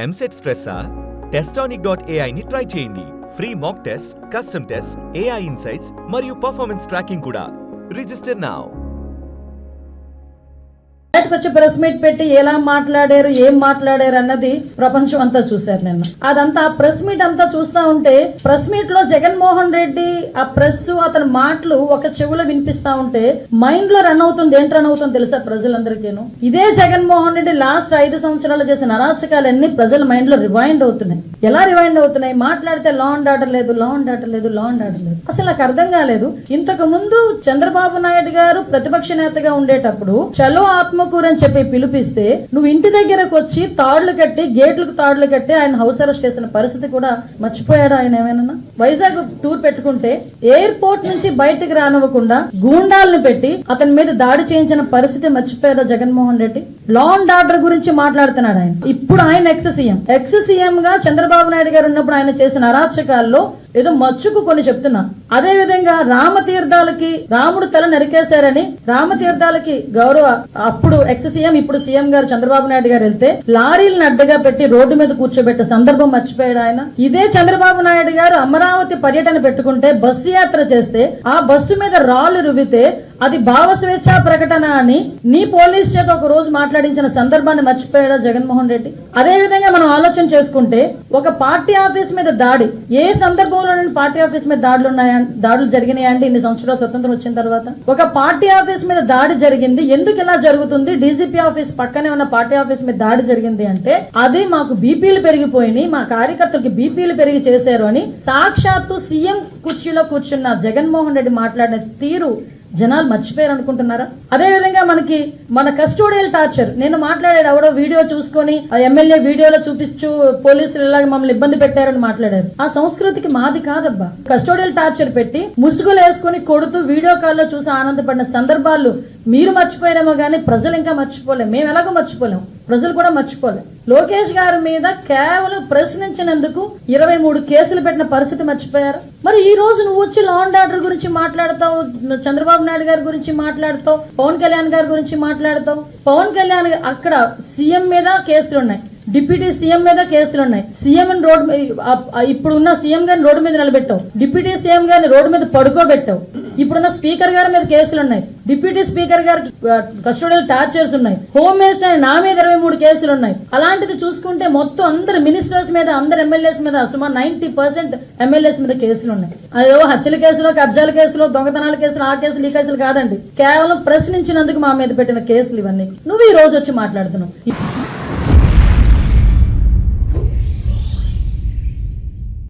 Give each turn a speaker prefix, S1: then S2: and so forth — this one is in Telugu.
S1: ఎంసెట్ స్ట్రెస్సా? Testonic.ai ని ట్రై చేయండి. Free mock test, custom test, AI insights మరియు పర్ఫార్మెన్స్ ట్రాకింగ్ కూడా. Register now.
S2: వచ్చి ప్రెస్ మీట్ పెట్టి ఎలా మాట్లాడారు, ఏం మాట్లాడారు అన్నది ప్రపంచం అంతా చూశారు నిన్న. అదంతా ప్రెస్ మీట్ అంతా చూస్తా ఉంటే ప్రెస్ మీట్ లో జగన్మోహన్ రెడ్డి ఆ ప్రెస్ అతని మాటలు ఒక చెవులో వినిపిస్తా ఉంటే మైండ్ లో రన్ అవుతుంది. ఏంటి రన్ అవుతుంది తెలుసా ప్రజలందరికీను? ఇదే జగన్మోహన్ రెడ్డి లాస్ట్ 5 సంవత్సరాలు చేసిన అరాచకాలన్నీ ప్రజల మైండ్ లో రివైండ్ అవుతున్నాయి. ఎలా రివైండ్ అవుతున్నాయి? మాట్లాడితే లా అండ్ ఆర్డర్ లేదు, లా అండ్ ఆర్డర్ లేదు, లా అండ్ ఆర్డర్ లేదు. అసలు నాకు అర్థం కాలేదు. ఇంతకు ముందు చంద్రబాబు నాయుడు గారు ప్రతిపక్ష నేతగా ఉండేటప్పుడు చలో ఆత్మకూరు అని చెప్పి పిలిపిస్తే నువ్వు ఇంటి దగ్గరకు వచ్చి తాళ్లు కట్టి, గేట్లకు తాళ్లు కట్టి ఆయన హౌస్ అరెస్ట్ చేసిన పరిస్థితి కూడా మర్చిపోయాడు ఆయన ఏమైనా? వైజాగ్ టూర్ పెట్టుకుంటే ఎయిర్పోర్ట్ నుంచి బయటకు రానివ్వకుండా గూండాలను పెట్టి అతని మీద దాడి చేయించిన పరిస్థితి మర్చిపోయాడా Jaganmohan Reddy? Law and order గురించి మాట్లాడుతున్నాడు ఆయన. ఇప్పుడు ఆయన ఎక్స్ సీఎం గా చంద్రబాబు నాయుడు గారు ఉన్నప్పుడు ఆయన చేసిన అరాచకాల్లో ఏదో మచ్చుకు కొన్ని చెప్తున్నా. అదే విధంగా రామతీర్థాలకి రాముడు తల నరికేశారని రామతీర్థాలకి గౌరవ అప్పుడు ఎక్స్ సీఎం ఇప్పుడు సీఎం గారు చంద్రబాబు నాయుడు గారు వెళ్తే లారీలను అడ్డగా పెట్టి రోడ్డు మీద కూర్చోబెట్టే సందర్భం మర్చిపోయాడు ఆయన. ఇదే చంద్రబాబు నాయుడు గారు అమరావతి పర్యటన పెట్టుకుంటే బస్సు యాత్ర చేస్తే ఆ బస్సు మీద రాళ్లు రువితే అది భావ స్వేచ్ఛా ప్రకటన అని నీ పోలీస్ చేత ఒక రోజు మాట్లాడించిన సందర్భాన్ని మర్చిపోయాడా జగన్మోహన్ రెడ్డి? అదే విధంగా మనం ఆలోచన చేసుకుంటే ఒక పార్టీ ఆఫీస్ మీద దాడి ఏ సందర్భంలో పార్టీ ఆఫీస్ మీద దాడులు జరిగినాయండి ఇన్ని సంవత్సరాలు స్వతంత్రం వచ్చిన తర్వాత? ఒక పార్టీ ఆఫీస్ మీద దాడి జరిగింది. ఎందుకు ఇలా జరుగుతుంది? డీజీపీ ఆఫీస్ పక్కనే ఉన్న పార్టీ ఆఫీస్ మీద దాడి జరిగింది అంటే అది మాకు బీపీలు పెరిగిపోయినాయి, మా కార్యకర్తలకి బీపీలు పెరిగి చేశారు అని సాక్షాత్తు సీఎం కుర్చీలో కూర్చున్న జగన్మోహన్ రెడ్డి మాట్లాడిన తీరు జనాలు మర్చిపోయారు అనుకుంటున్నారా? అదే విధంగా మన కస్టోడియల్ టార్చర్ నేను మాట్లాడాడు. ఎవడో వీడియో చూసుకొని ఆ ఎమ్మెల్యే వీడియోలో చూపిస్తూ పోలీసులు ఇలాగ మమ్మల్ని ఇబ్బంది పెట్టారని మాట్లాడారు. ఆ సంస్కృతికి మాది కాదబ్బా. కస్టోడియల్ టార్చర్ పెట్టి ముసుగులు వేసుకుని కొడుతూ వీడియో కాల్లో చూసి ఆనందపడిన సందర్భాలు మీరు మర్చిపోయారేమో గానీ ప్రజలు ఇంకా మర్చిపోలేం. మేము ఎలాగో మర్చిపోలేం, ప్రజలు కూడా మర్చిపోలేం. లోకేష్ గారి మీద కేవలం ప్రశ్నించినందుకు 23 కేసులు పెట్టిన పరిస్థితి మర్చిపోయారు. మరి ఈ రోజు నువ్వు వచ్చి లా అండ్ ఆర్డర్ గురించి మాట్లాడతావు, చంద్రబాబు నాయుడు గారి గురించి మాట్లాడతావు, పవన్ కళ్యాణ్ గారి గురించి మాట్లాడతావు. పవన్ కళ్యాణ్ అక్కడ సీఎం మీద కేసులున్నాయి, డిప్యూటీ సీఎం మీద కేసులున్నాయి. సీఎం ఇప్పుడున్న సీఎం గారిని రోడ్డు మీద నిలబెట్టావు, డిప్యూటీ సీఎం గారిని రోడ్డు మీద పడుకోబెట్టావు. ఇప్పుడున్న స్పీకర్ గారి మీద కేసులున్నాయి, డిప్యూటీ స్పీకర్ గారికి కస్టోడియల్ టార్చర్స్ ఉన్నాయి, హోమ్ మినిస్టర్ నా మీద 23 కేసులు ఉన్నాయి. అలాంటిది చూసుకుంటే మొత్తం అందరు మినిస్టర్స్ మీద, అందరు ఎమ్మెల్యేస్ మీద సుమారు 90% ఎమ్మెల్యేస్ మీద కేసులు ఉన్నాయి. అదో హత్యల కేసులో, కబ్జాల కేసులో, దొంగతనాల కేసులు, ఆ కేసులు, ఈ కేసులు కాదండి. కేవలం ప్రశ్నించినందుకు మా మీద పెట్టిన కేసులు ఇవన్నీ. నువ్వు ఈ రోజు వచ్చి మాట్లాడుతున్నావు.